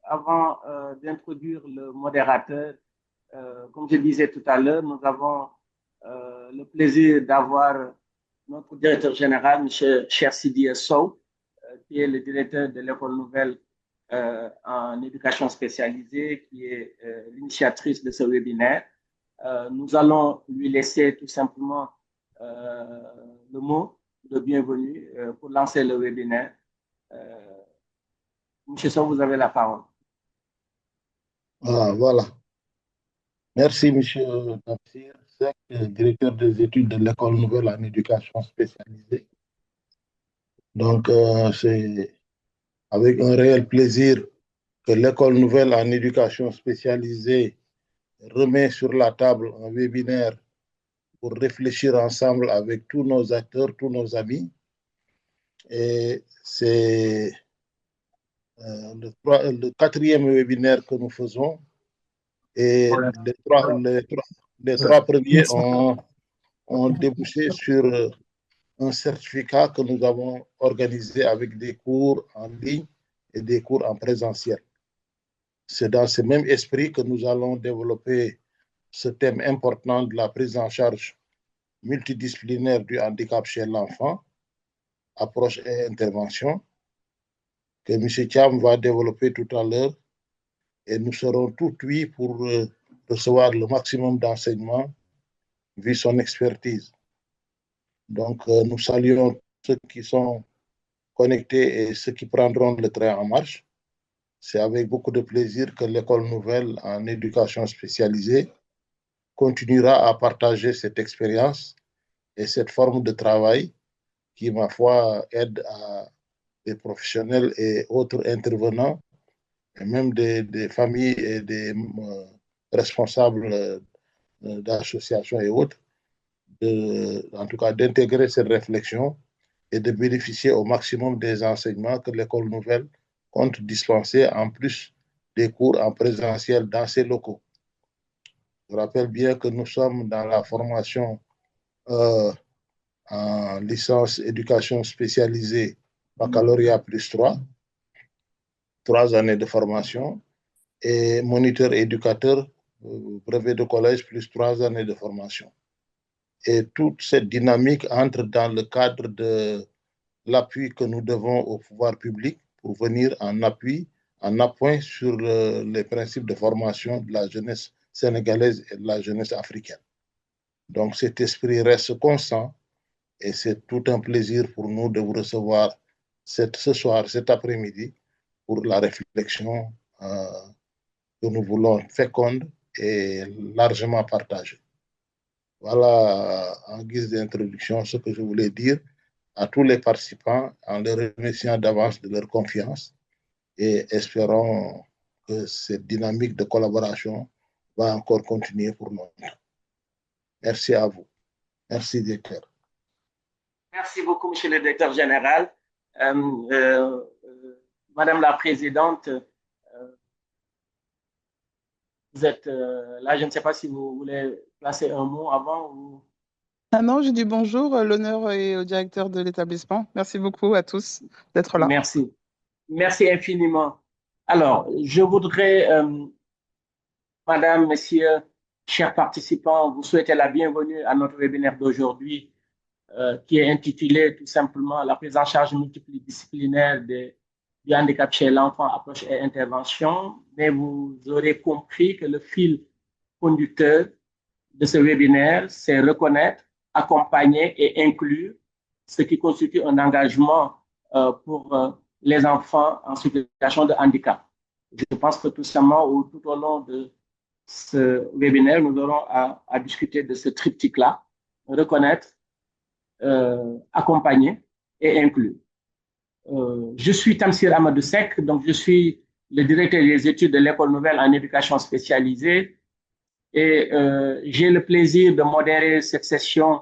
avant d'introduire le modérateur, comme je disais tout à l'heure, nous avons le plaisir d'avoir notre directeur général, M. Chersidi Sow, qui est le directeur de l'École nouvelle en éducation spécialisée, qui est l'initiatrice de ce webinaire. Nous allons lui laisser tout simplement le mot de bienvenue pour lancer le webinaire. Monsieur Sow, vous avez la parole. Ah, voilà. Merci, Monsieur Tafsir Seck, directeur des études de l'École nouvelle en éducation spécialisée. Donc, c'est avec un réel plaisir que l'École nouvelle en éducation spécialisée remet sur la table un webinaire pour réfléchir ensemble avec tous nos acteurs, tous nos amis. Et c'est le quatrième webinaire que nous faisons. Et les trois premiers ont débouché sur un certificat que nous avons organisé avec des cours en ligne et des cours en présentiel. C'est dans ce même esprit que nous allons développer ce thème important de la prise en charge multidisciplinaire du handicap chez l'enfant, approche et intervention, que M. Thiam va développer tout à l'heure. Et nous serons tout oui pour recevoir le maximum d'enseignements vu son expertise. Donc, nous saluons ceux qui sont connectés et ceux qui prendront le train en marche. C'est avec beaucoup de plaisir que l'École nouvelle en éducation spécialisée continuera à partager cette expérience et cette forme de travail qui, ma foi, aide à des professionnels et autres intervenants, et même des familles et des responsables d'associations et autres, en tout cas d'intégrer cette réflexion et de bénéficier au maximum des enseignements que l'École nouvelle compte dispenser en plus des cours en présentiel dans ses locaux. Je rappelle bien que nous sommes dans la formation en licence éducation spécialisée, baccalauréat plus 3 années de formation, et moniteur éducateur, brevet de collège plus 3 années de formation. Et toute cette dynamique entre dans le cadre de l'appui que nous devons au pouvoir public pour venir en appui, en appoint sur les principes de formation de la jeunesse sénégalaise et de la jeunesse africaine. Donc cet esprit reste constant et c'est tout un plaisir pour nous de vous recevoir ce soir, cet après-midi, pour la réflexion que nous voulons féconde et largement partagée. Voilà, en guise d'introduction, ce que je voulais dire à tous les participants en les remerciant d'avance de leur confiance et espérons que cette dynamique de collaboration va encore continuer pour nous. Merci à vous. Merci, directeur. Merci beaucoup, monsieur le directeur général. Madame la présidente, vous êtes là, je ne sais pas si vous voulez placer un mot avant ou... Ah non, j'ai dit bonjour, l'honneur est au directeur de l'établissement. Merci beaucoup à tous d'être là. Merci. Merci infiniment. Alors, je voudrais, Madame, Messieurs, chers participants, vous souhaiter la bienvenue à notre webinaire d'aujourd'hui qui est intitulé tout simplement La prise en charge multidisciplinaire du handicap chez l'enfant, approche et intervention. Mais vous aurez compris que le fil conducteur de ce webinaire, c'est reconnaître, accompagner et inclure, ce qui constitue un engagement pour les enfants en situation de handicap. Je pense que tout simplement, tout au long de ce webinaire, nous aurons à discuter de ce triptyque-là, reconnaître, accompagner et inclure. Je suis Tamsir Amadou Seck, donc je suis le directeur des études de l'École nouvelle en éducation spécialisée et j'ai le plaisir de modérer cette session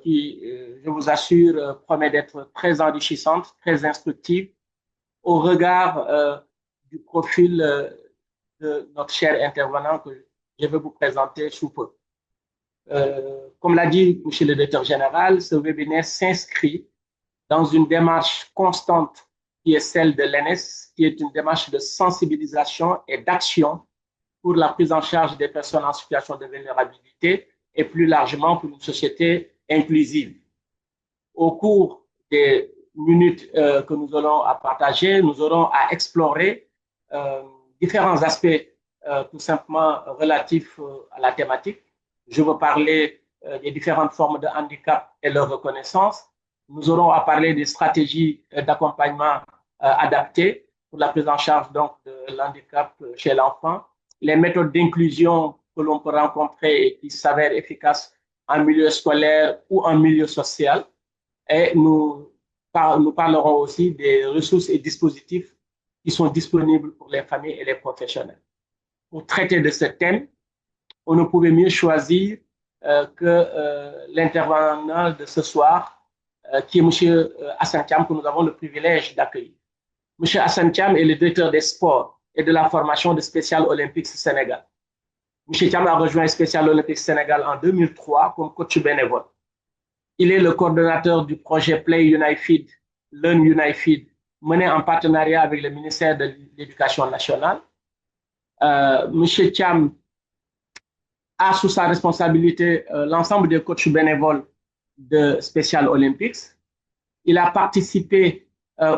qui, je vous assure, promet d'être très enrichissante, très instructive au regard du profil de notre cher intervenant que je vais vous présenter sous peu. Comme l'a dit M. le directeur général, ce webinaire s'inscrit dans une démarche constante qui est celle de l'ENES, qui est une démarche de sensibilisation et d'action pour la prise en charge des personnes en situation de vulnérabilité et plus largement pour une société inclusive. Au cours des minutes que nous aurons à partager, nous aurons à explorer différents aspects tout simplement relatifs à la thématique. Je veux parler des différentes formes de handicap et leur reconnaissance. Nous aurons à parler des stratégies d'accompagnement adaptées pour la prise en charge donc, de l'handicap chez l'enfant, les méthodes d'inclusion que l'on peut rencontrer et qui s'avèrent efficaces en milieu scolaire ou en milieu social. Et nous parlerons aussi des ressources et dispositifs qui sont disponibles pour les familles et les professionnels. Pour traiter de ce thème, on ne pouvait mieux choisir que l'intervenant de ce soir, qui est M. Hassan Thiam, que nous avons le privilège d'accueillir. M. Hassan Thiam est le directeur des sports et de la formation de Special Olympics Sénégal. M. Thiam a rejoint Special Olympics Sénégal en 2003 comme coach bénévole. Il est le coordonnateur du projet Play Unified, Learn Unified, mené en partenariat avec le ministère de l'Éducation nationale. M. Thiam a sous sa responsabilité l'ensemble des coachs bénévoles de Special Olympics. Il a participé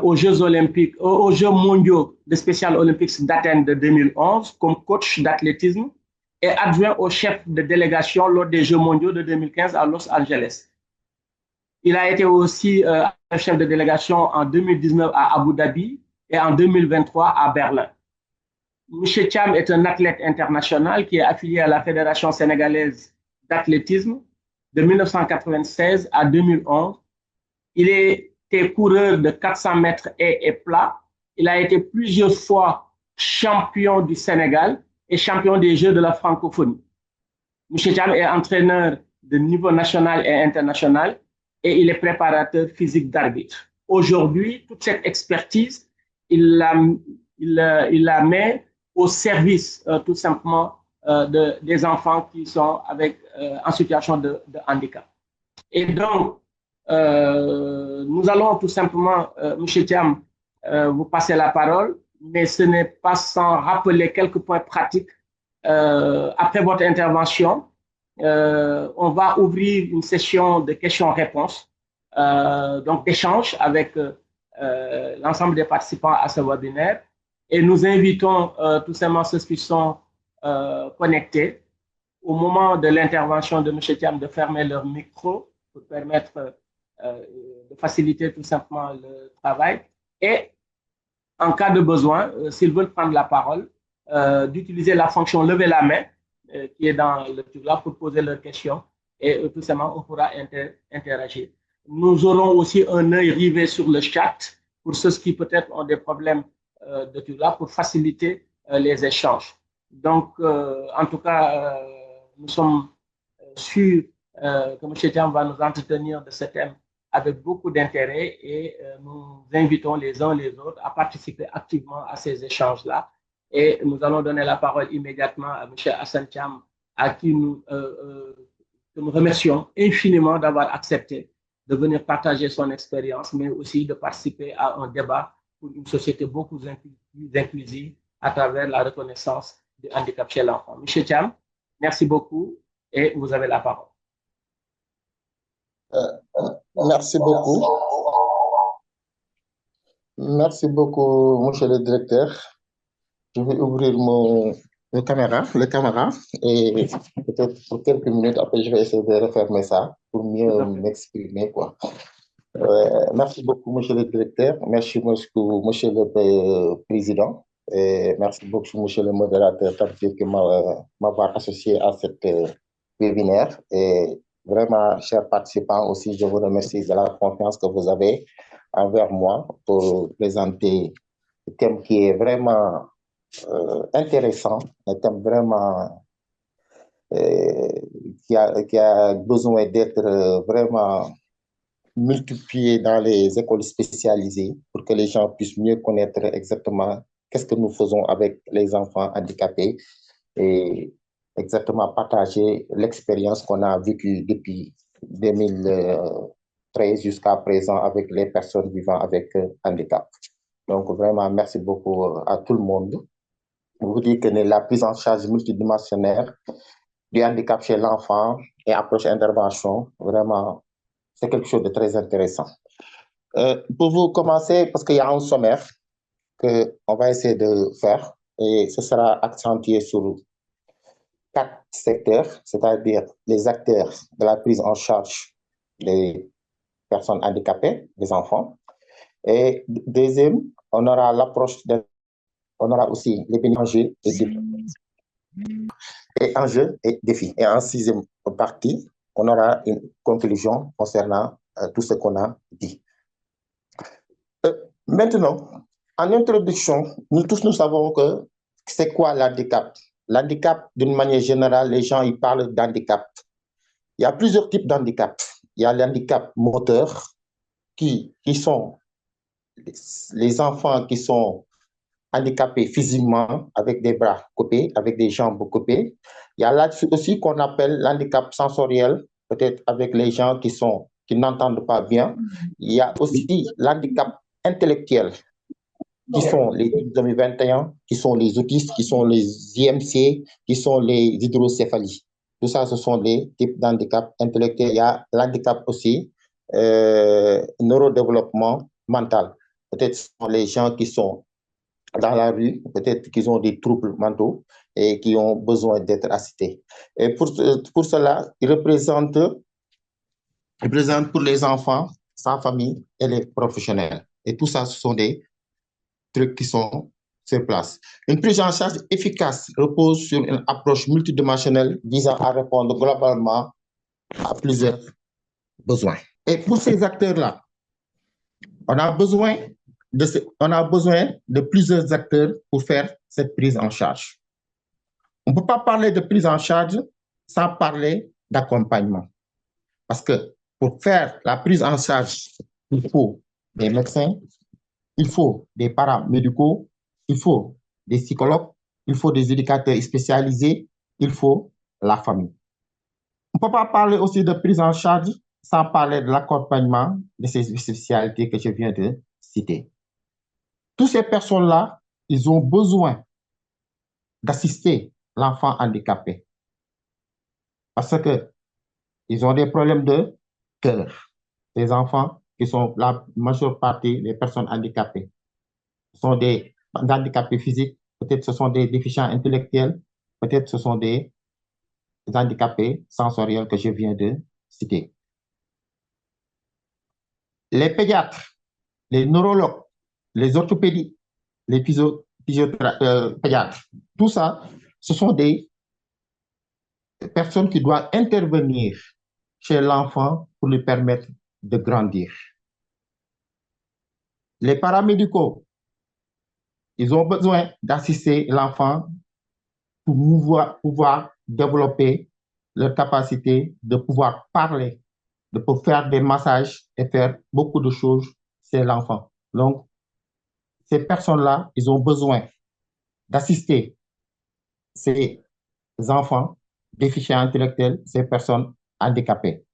aux Jeux olympiques, aux Jeux mondiaux de Special Olympics d'Athènes de 2011 comme coach d'athlétisme et adjoint au chef de délégation lors des Jeux mondiaux de 2015 à Los Angeles. Il a été aussi chef de délégation en 2019 à Abu Dhabi et en 2023 à Berlin. M. Thiam est un athlète international qui est affilié à la Fédération sénégalaise d'athlétisme de 1996 à 2011. Il était coureur de 400 mètres et plat. Il a été plusieurs fois champion du Sénégal et champion des Jeux de la francophonie. M. Thiam est entraîneur de niveau national et international et il est préparateur physique d'arbitre. Aujourd'hui, toute cette expertise, il la met au service tout simplement des enfants qui sont en situation de handicap. Et donc, nous allons tout simplement, M. Thiam, vous passer la parole, mais ce n'est pas sans rappeler quelques points pratiques. Après votre intervention, on va ouvrir une session de questions-réponses, donc d'échanges avec l'ensemble des participants à ce webinaire. Et nous invitons tout simplement ceux qui sont connectés au moment de l'intervention de M. Thiam de fermer leur micro pour permettre de faciliter tout simplement le travail. Et en cas de besoin, s'ils veulent prendre la parole, d'utiliser la fonction lever la main qui est dans le truc là pour poser leurs questions et tout simplement on pourra interagir. Nous aurons aussi un œil rivé sur le chat pour ceux qui peut-être ont des problèmes de tout là pour faciliter les échanges. Donc, en tout cas, nous sommes sûrs que M. Thiam va nous entretenir de ce thème avec beaucoup d'intérêt et nous invitons les uns les autres à participer activement à ces échanges-là. Et nous allons donner la parole immédiatement à M. Hassan Thiam, à qui nous remercions infiniment d'avoir accepté de venir partager son expérience, mais aussi de participer à un débat pour une société beaucoup plus inclusive à travers la reconnaissance du handicap chez l'enfant. M. Thiam, merci beaucoup et vous avez la parole. Merci beaucoup. Merci beaucoup, monsieur le directeur. Je vais ouvrir le caméra, et peut-être pour quelques minutes, après je vais essayer de refermer ça pour mieux m'exprimer, quoi. Merci beaucoup, monsieur le directeur. Merci beaucoup, monsieur le président. Et merci beaucoup, monsieur le modérateur, de m'avoir associé à cette webinaire. Et vraiment, chers participants, aussi, je vous remercie de la confiance que vous avez envers moi pour présenter le thème qui est vraiment intéressant, un thème vraiment qui a besoin d'être vraiment multiplié dans les écoles spécialisées pour que les gens puissent mieux connaître exactement qu'est-ce que nous faisons avec les enfants handicapés et exactement partager l'expérience qu'on a vécue depuis 2013 jusqu'à présent avec les personnes vivant avec handicap. Donc, vraiment, merci beaucoup à tout le monde. Je vous dis que la prise en charge multidimensionnelle du handicap chez l'enfant et approche intervention, vraiment, c'est quelque chose de très intéressant. Pour vous commencer, parce qu'il y a un sommaire qu'on va essayer de faire et ce sera accentué sur 4 secteurs, c'est-à-dire les acteurs de la prise en charge des personnes handicapées, des enfants. Et deuxième, on aura l'approche, on aura aussi les bénéfices et enjeux et défis. Et en sixième partie, on aura une conclusion concernant tout ce qu'on a dit. Maintenant, en introduction, nous tous nous savons que c'est quoi l'handicap. L'handicap, d'une manière générale, les gens ils parlent d'handicap. Il y a plusieurs types d'handicap. Il y a l'handicap moteur, qui sont les enfants qui sont handicapés physiquement, avec des bras coupés, avec des jambes coupées. Il y a là aussi qu'on appelle l'handicap sensoriel, peut-être avec les gens qui n'entendent pas bien. Il y a aussi l'handicap intellectuel, qui sont les trisomie 21, qui sont les autistes, qui sont les IMC, qui sont les hydrocéphalies. Tout ça, ce sont les types d'handicap intellectuel. Il y a l'handicap aussi neurodéveloppement mental. Peut-être ce sont les gens qui sont dans la rue, peut-être qu'ils ont des troubles mentaux et qui ont besoin d'être assistés. Et pour cela, ils représentent pour les enfants, sa famille et les professionnels. Et tout ça, ce sont des trucs qui sont sur place. Une prise en charge efficace repose sur une approche multidimensionnelle visant à répondre globalement à plusieurs besoins. Et pour ces acteurs-là, on a besoin de plusieurs acteurs pour faire cette prise en charge. On ne peut pas parler de prise en charge sans parler d'accompagnement. Parce que pour faire la prise en charge, il faut des médecins, il faut des paramédicaux, il faut des psychologues, il faut des éducateurs spécialisés, il faut la famille. On ne peut pas parler aussi de prise en charge sans parler de l'accompagnement de ces spécialités que je viens de citer. Toutes ces personnes-là, ils ont besoin d'assister l'enfant handicapé parce qu'ils ont des problèmes de cœur. Les enfants qui sont la majeure partie des personnes handicapées sont des handicapés physiques, peut-être ce sont des déficients intellectuels, peut-être ce sont des handicapés sensoriels que je viens de citer. Les pédiatres, les neurologues, les orthopédies, les pédiatres, tout ça, ce sont des personnes qui doivent intervenir chez l'enfant pour lui permettre de grandir. Les paramédicaux, ils ont besoin d'assister l'enfant pour pouvoir développer leur capacité de pouvoir parler, de pouvoir faire des massages et faire beaucoup de choses chez l'enfant. Donc, ces personnes-là, ils ont besoin d'assister ces enfants déficients intellectuels, ces personnes handicapées.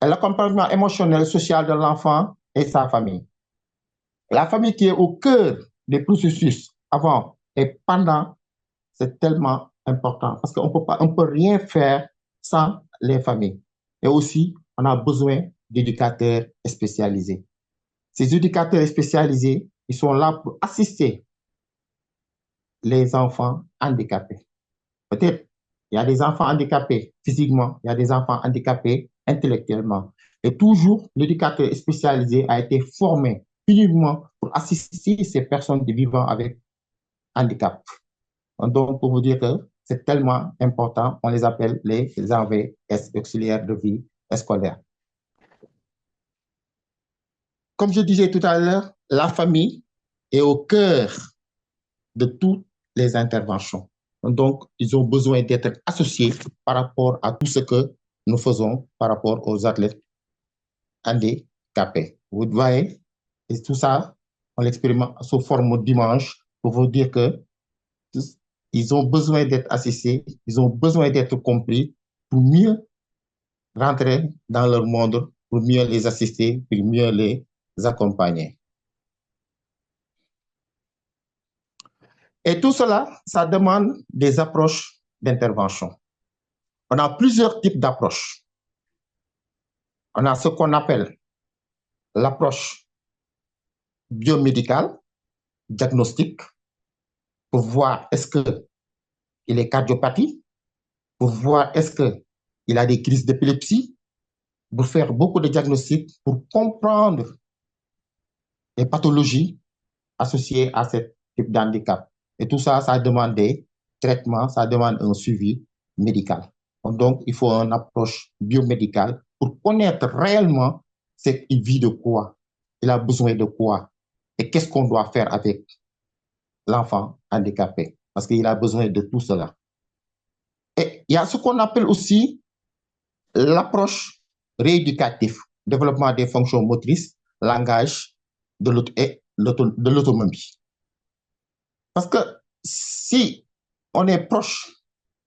Et l'accompagnement émotionnel, social de l'enfant et sa famille. La famille qui est au cœur des processus avant et pendant, c'est tellement important parce qu'on ne peut rien faire sans les familles. Et aussi, on a besoin d'éducateurs spécialisés. Ces éducateurs spécialisés, ils sont là pour assister les enfants handicapés. Peut-être il y a des enfants handicapés physiquement, il y a des enfants handicapés intellectuellement. Et toujours, l'éducateur spécialisé a été formé uniquement pour assister ces personnes vivant avec handicap. Donc, pour vous dire que c'est tellement important, on les appelle les AVS, auxiliaires de vie scolaire. Comme je disais tout à l'heure, la famille est au cœur de toutes les interventions. Donc, ils ont besoin d'être associés par rapport à tout ce que nous faisons par rapport aux athlètes handicapés. Vous voyez, et tout ça, on l'expérimente sous forme d'image pour vous dire que ils ont besoin d'être assistés, ils ont besoin d'être compris pour mieux rentrer dans leur monde, pour mieux les assister, pour mieux les accompagner. Et tout cela, ça demande des approches d'intervention. On a plusieurs types d'approches. On a ce qu'on appelle l'approche biomédicale, diagnostique, pour voir est-ce qu'il est cardiopathie, pour voir est-ce qu'il a des crises d'épilepsie, pour faire beaucoup de diagnostics, pour comprendre les pathologies associées à ce type d'handicap. Et tout ça, ça demande des traitements, ça demande un suivi médical. Donc, il faut une approche biomédicale pour connaître réellement il vit de quoi, il a besoin de quoi, et qu'est-ce qu'on doit faire avec l'enfant handicapé, parce qu'il a besoin de tout cela. Et il y a ce qu'on appelle aussi l'approche rééducative, développement des fonctions motrices, langage et de l'autonomie. Parce que si on est proche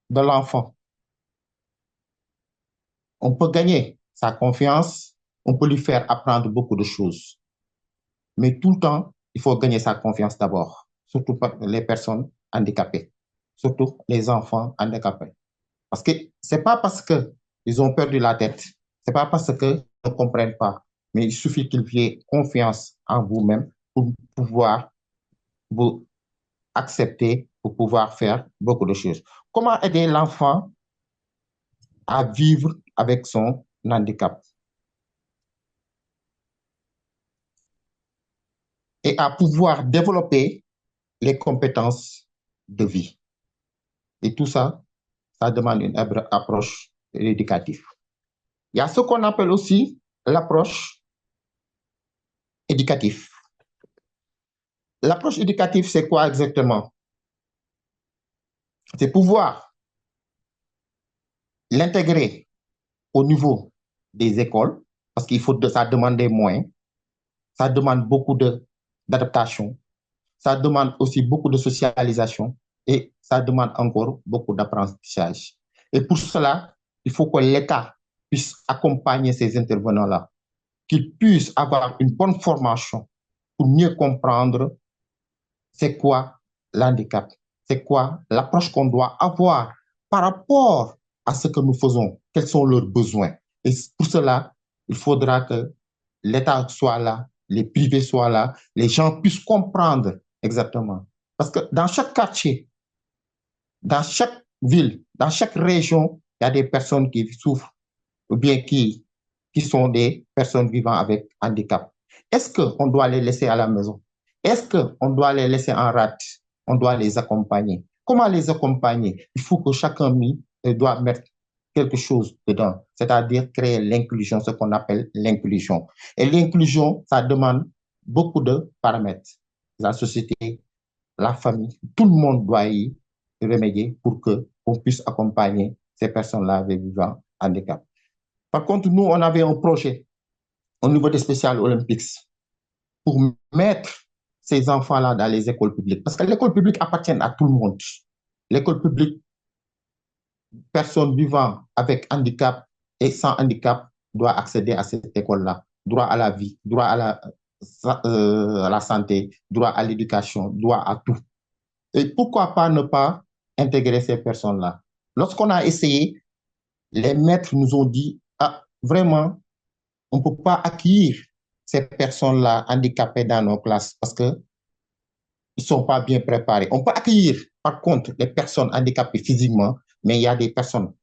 de l'enfant, on peut gagner sa confiance, on peut lui faire apprendre beaucoup de choses. Mais tout le temps, il faut gagner sa confiance d'abord, surtout les personnes handicapées, surtout les enfants handicapés. Parce que ce n'est pas parce qu'ils ont perdu la tête, ce n'est pas parce qu'ils ne comprennent pas, mais il suffit qu'ils aient confiance en vous-même pour pouvoir vous accepter, pour pouvoir faire beaucoup de choses. Comment aider l'enfant à vivre avec son handicap et à pouvoir développer les compétences de vie. Et tout ça, ça demande une approche éducative. Il y a ce qu'on appelle aussi l'approche éducative. L'approche éducative, c'est quoi exactement? C'est pouvoir l'intégrer au niveau des écoles, parce qu'il faut ça demande des moyens, ça demande beaucoup d'adaptation, ça demande aussi beaucoup de socialisation et ça demande encore beaucoup d'apprentissage. Et pour cela, il faut que l'État puisse accompagner ces intervenants-là, qu'ils puissent avoir une bonne formation pour mieux comprendre c'est quoi l'handicap, c'est quoi l'approche qu'on doit avoir par rapport à ce que nous faisons, quels sont leurs besoins. Et pour cela, il faudra que l'État soit là, les privés soient là, les gens puissent comprendre exactement. Parce que dans chaque quartier, dans chaque ville, dans chaque région, il y a des personnes qui souffrent ou bien qui sont des personnes vivant avec handicap. Est-ce qu'on doit les laisser à la maison? Est-ce qu'on doit les laisser en rade? On doit les accompagner. Comment les accompagner? Il faut que chacun doit mettre quelque chose dedans, c'est-à-dire créer l'inclusion, ce qu'on appelle l'inclusion. Et l'inclusion, ça demande beaucoup de paramètres. La société, la famille, tout le monde doit y remédier pour qu'on puisse accompagner ces personnes-là vivant handicap. Par contre, nous, on avait un projet au niveau des Special Olympics pour mettre ces enfants-là dans les écoles publiques. Parce que l'école publique appartient à tout le monde. L'école publique, personne vivant avec handicap et sans handicap doit accéder à cette école-là. Droit à la vie, droit à la santé, droit à l'éducation, droit à tout. Et pourquoi pas ne pas intégrer ces personnes-là? Lorsqu'on a essayé, les maîtres nous ont dit, ah, vraiment, on ne peut pas accueillir ces personnes-là handicapées dans nos classes parce qu'ils ne sont pas bien préparés. On peut accueillir, par contre, les personnes handicapées physiquement, mais il y a des personnes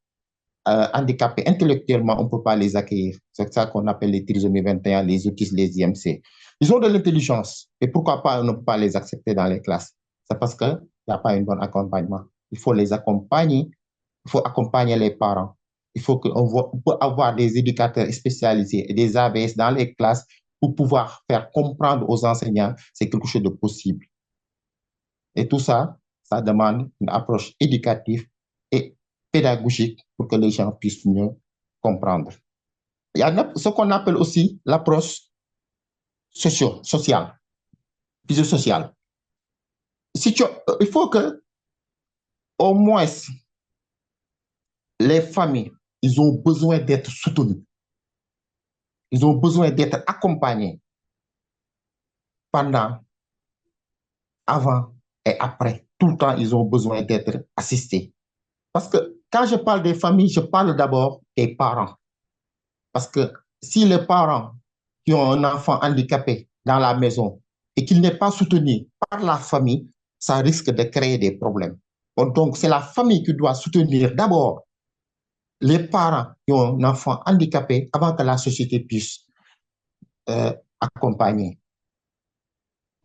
handicapées intellectuellement, on ne peut pas les accueillir. C'est ça qu'on appelle les trisomies 21, les autistes, les IMC. Ils ont de l'intelligence. Et pourquoi pas on ne peut pas les accepter dans les classes? C'est parce qu'il n'y a pas un bon accompagnement. Il faut les accompagner. Il faut accompagner les parents. Il faut qu'on peut avoir des éducateurs spécialisés et des AVS dans les classes pour pouvoir faire comprendre aux enseignants que c'est quelque chose de possible. Et tout ça, ça demande une approche éducative et pédagogique pour que les gens puissent mieux comprendre. Il y a ce qu'on appelle aussi l'approche sociale, physio-sociale. Il faut que, au moins, les familles, ils ont besoin d'être soutenus. Ils ont besoin d'être accompagnés pendant, avant et après tout le temps, ils ont besoin d'être assistés. Parce que quand je parle des familles, je parle d'abord des parents. Parce que si les parents qui ont un enfant handicapé dans la maison et qu'il n'est pas soutenu par la famille, ça risque de créer des problèmes. Donc, c'est la famille qui doit soutenir d'abord les parents qui ont un enfant handicapé avant que la société puisse accompagner.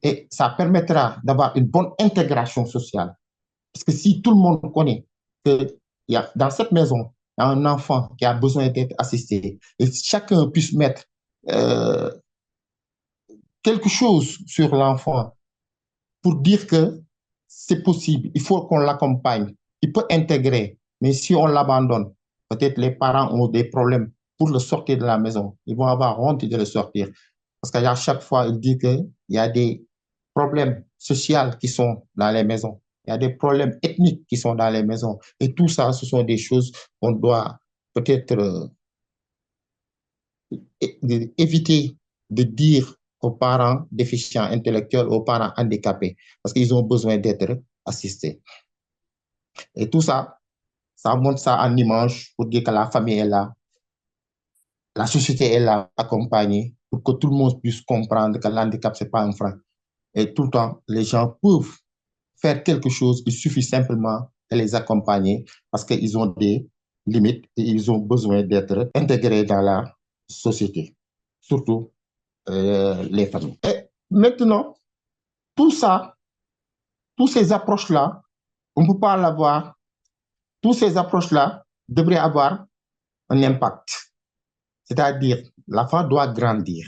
Et ça permettra d'avoir une bonne intégration sociale. Parce que si tout le monde connaît que dans cette maison, il y a un enfant qui a besoin d'être assisté, et chacun puisse mettre quelque chose sur l'enfant pour dire que c'est possible, il faut qu'on l'accompagne, il peut intégrer, mais si on l'abandonne, peut-être les parents ont des problèmes pour le sortir de la maison, ils vont avoir honte de le sortir. Parce qu'à chaque fois, il dit qu'il y a des problèmes sociaux qui sont dans les maisons. Il y a des problèmes ethniques qui sont dans les maisons. Et tout ça, ce sont des choses qu'on doit peut-être éviter de dire aux parents déficients intellectuels, aux parents handicapés, parce qu'ils ont besoin d'être assistés. Et tout ça, ça montre ça en image pour dire que la famille est là, la société est là, accompagnée, pour que tout le monde puisse comprendre que l'handicap, ce n'est pas un frein. Et tout le temps, les gens peuvent faire quelque chose, il suffit simplement de les accompagner parce qu'ils ont des limites et ils ont besoin d'être intégrés dans la société, surtout les familles. Et maintenant, tout ça, toutes ces approches-là, on ne peut pas l'avoir, toutes ces approches-là devraient avoir un impact. C'est-à-dire, l'enfant doit grandir.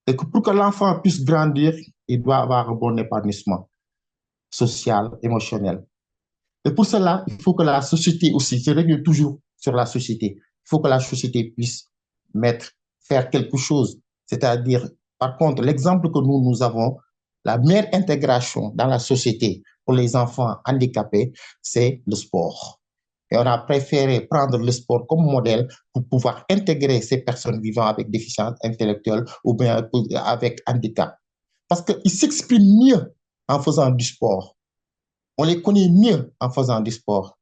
Et que pour que l'enfant puisse grandir, il doit avoir un bon épanouissement social, émotionnel. Et pour cela, il faut que la société aussi, je reviens toujours sur la société, il faut que la société puisse faire quelque chose. C'est-à-dire, par contre, l'exemple que nous avons, la meilleure intégration dans la société pour les enfants handicapés, c'est le sport. Et on a préféré prendre le sport comme modèle pour pouvoir intégrer ces personnes vivant avec déficience intellectuelle ou bien avec handicap. Parce qu'ils s'expriment mieux en faisant du sport. On les connaît mieux en faisant du sport.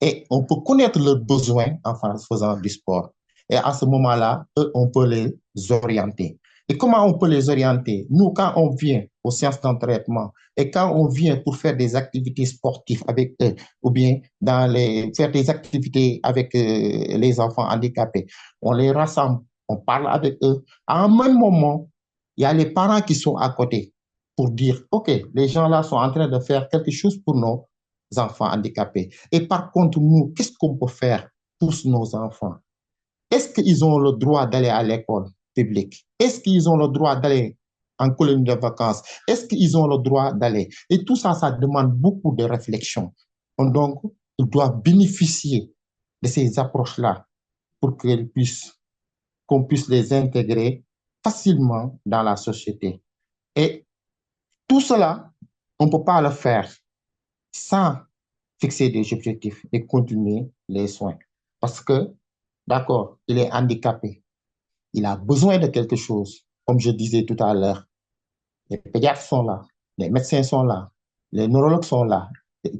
Et on peut connaître leurs besoins en faisant du sport. Et à ce moment-là, on peut les orienter. Et comment on peut les orienter? Nous, quand on vient aux séances d'entraînement et quand on vient pour faire des activités sportives avec eux, ou bien faire des activités avec les enfants handicapés, on les rassemble, on parle avec eux. À un même moment, il y a les parents qui sont à côté pour dire, OK, les gens là sont en train de faire quelque chose pour nos enfants handicapés. Et par contre, nous, qu'est-ce qu'on peut faire pour nos enfants? Est-ce qu'ils ont le droit d'aller à l'école publique? Est-ce qu'ils ont le droit d'aller en colonie de vacances? Est-ce qu'ils ont le droit d'aller? Et tout ça, ça demande beaucoup de réflexion. Donc, ils doivent bénéficier de ces approches-là pour qu'on puisse les intégrer facilement dans la société. Et tout cela, on ne peut pas le faire sans fixer des objectifs et continuer les soins. Parce que, d'accord, il est handicapé. Il a besoin de quelque chose. Comme je disais tout à l'heure, les pédiatres sont là, les médecins sont là, les neurologues sont là,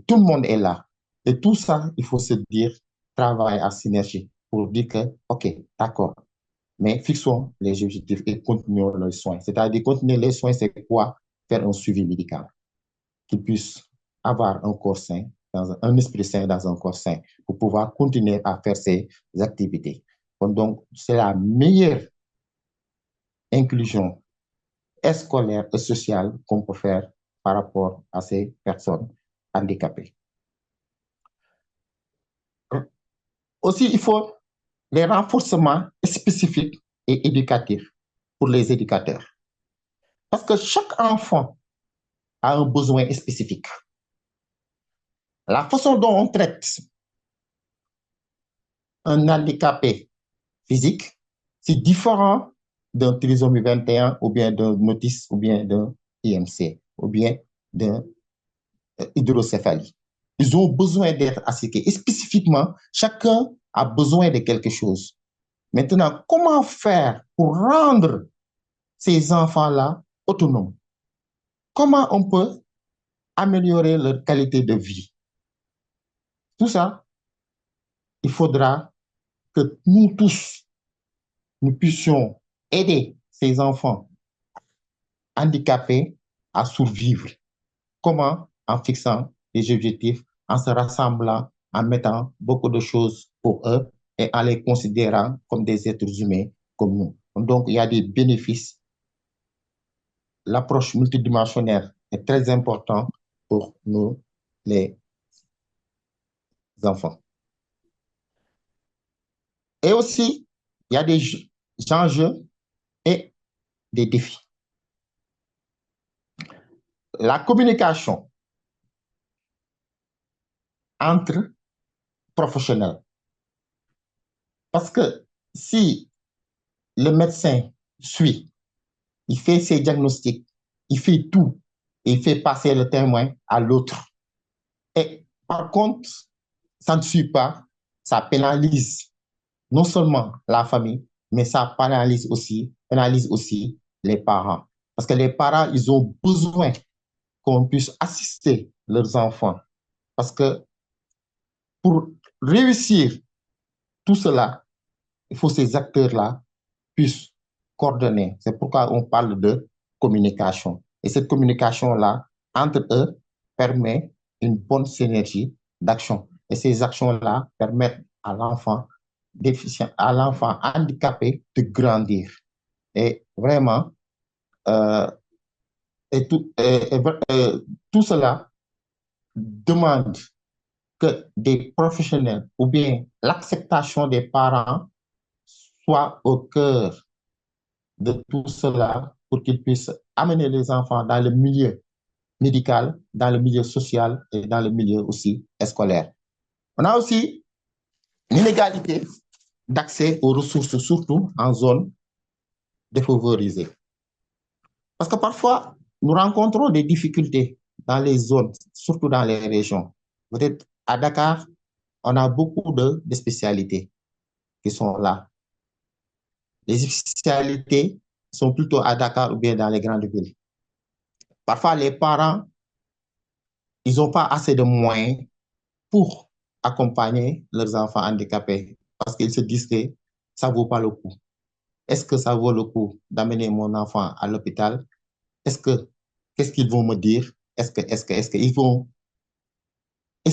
tout le monde est là. Et tout ça, il faut se dire, travail à synergie pour dire que, OK, d'accord, mais fixons les objectifs et continuons les soins. C'est-à-dire, continuer les soins, c'est quoi? Faire un suivi médical, qu'il puisse avoir un corps sain, un esprit sain dans un corps sain, pour pouvoir continuer à faire ces activités. Donc, c'est la meilleure inclusion scolaire et sociale qu'on peut faire par rapport à ces personnes handicapées. Aussi, il faut les renforcements spécifiques et éducatifs pour les éducateurs. Parce que chaque enfant a un besoin spécifique. La façon dont on traite un handicapé physique, c'est différent d'un trisomie 21 ou bien d'un autisme ou bien d'un IMC ou bien d'un hydrocéphalie. Ils ont besoin d'être assistés. Et spécifiquement, chacun a besoin de quelque chose. Maintenant, comment faire pour rendre ces enfants-là autonomes? Comment on peut améliorer leur qualité de vie. Tout ça, il faudra que nous tous, nous puissions aider ces enfants handicapés à survivre. Comment? En fixant des objectifs, en se rassemblant, en mettant beaucoup de choses pour eux et en les considérant comme des êtres humains comme nous. Donc, il y a des bénéfices. L'approche multidimensionnelle est très importante pour nous, les enfants. Et aussi, il y a des enjeux et des défis. La communication entre professionnels. Parce que si le médecin suit, il fait ses diagnostics, il fait tout, et il fait passer le témoin à l'autre. Et par contre, ça ne suit pas, ça pénalise non seulement la famille, mais ça pénalise aussi les parents. Parce que les parents, ils ont besoin qu'on puisse assister leurs enfants. Parce que pour réussir tout cela, il faut que ces acteurs-là puissent coordonner. C'est pourquoi on parle de communication. Et cette communication-là, entre eux, permet une bonne synergie d'action. Et ces actions-là permettent à l'enfant déficient, à l'enfant handicapé de grandir. Et vraiment, tout cela demande que des professionnels ou bien l'acceptation des parents soit au cœur de tout cela pour qu'ils puissent amener les enfants dans le milieu médical, dans le milieu social et dans le milieu aussi scolaire. On a aussi une inégalité d'accès aux ressources, surtout en zone défavorisée. Parce que parfois, nous rencontrons des difficultés dans les zones, surtout dans les régions. Peut-être à Dakar, on a beaucoup de spécialités qui sont là. Les spécialités sont plutôt à Dakar ou bien dans les grandes villes. Parfois, les parents, ils n'ont pas assez de moyens pour accompagner leurs enfants handicapés parce qu'ils se disent que ça ne vaut pas le coup. Est-ce que ça vaut le coup d'amener mon enfant à l'hôpital? Qu'est-ce qu'ils vont me dire? Est-ce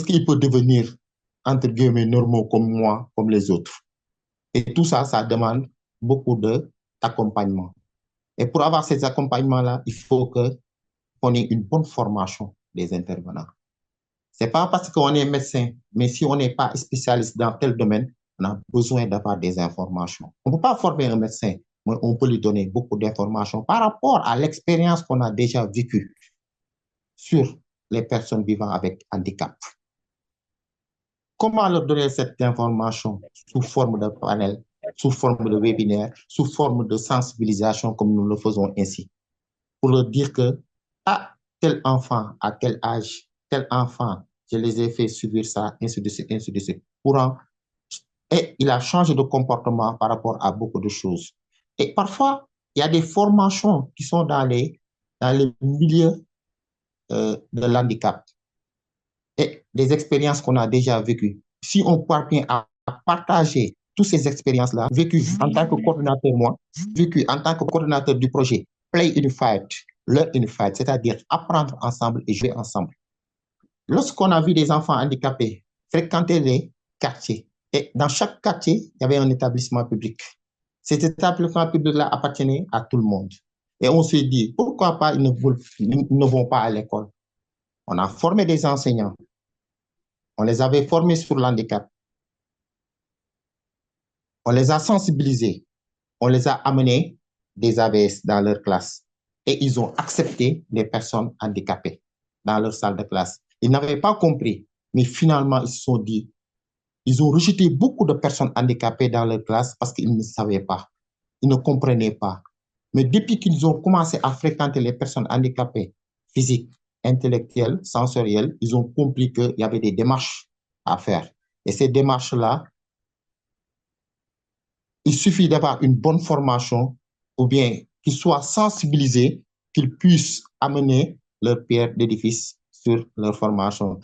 qu'il peut devenir, entre guillemets, normaux comme moi, comme les autres? Et tout ça, ça demande beaucoup d'accompagnement. Et pour avoir ces accompagnements-là, il faut qu'on ait une bonne formation des intervenants. Ce n'est pas parce qu'on est médecin, mais si on n'est pas spécialiste dans tel domaine, on a besoin d'avoir des informations. On ne peut pas former un médecin, mais on peut lui donner beaucoup d'informations par rapport à l'expérience qu'on a déjà vécue sur les personnes vivant avec handicap. Comment leur donner cette information sous forme de panel, sous forme de webinaire, sous forme de sensibilisation comme nous le faisons ainsi? Pour leur dire que, tel enfant, à quel âge, tel enfant, je les ai fait subir ça, ainsi de suite, ainsi de suite. Et il a changé de comportement par rapport à beaucoup de choses. Et parfois, il y a des formations qui sont dans les milieux de l'handicap et des expériences qu'on a déjà vécues. Si on parvient à partager toutes ces expériences-là, vécues en tant que coordinateur, moi, vécues en tant que coordinateur du projet Play Unified, Learn Unified, c'est-à-dire apprendre ensemble et jouer ensemble. Lorsqu'on a vu des enfants handicapés fréquenter les quartiers, et dans chaque quartier, il y avait un établissement public. Cet établissement public-là appartenait à tout le monde. Et on s'est dit, pourquoi pas ils ne vont pas à l'école? On a formé des enseignants. On les avait formés sur l'handicap. On les a sensibilisés. On les a amenés des AVS dans leur classe. Et ils ont accepté les personnes handicapées dans leur salle de classe. Ils n'avaient pas compris, mais finalement, ils se sont dit, ils ont rejeté beaucoup de personnes handicapées dans leur classe parce qu'ils ne savaient pas. Ils ne comprenaient pas. Mais depuis qu'ils ont commencé à fréquenter les personnes handicapées physiques, intellectuelles, sensorielles, ils ont compris qu'il y avait des démarches à faire. Et ces démarches-là, il suffit d'avoir une bonne formation ou bien qu'ils soient sensibilisés, qu'ils puissent amener leur pierre d'édifice sur leur formation.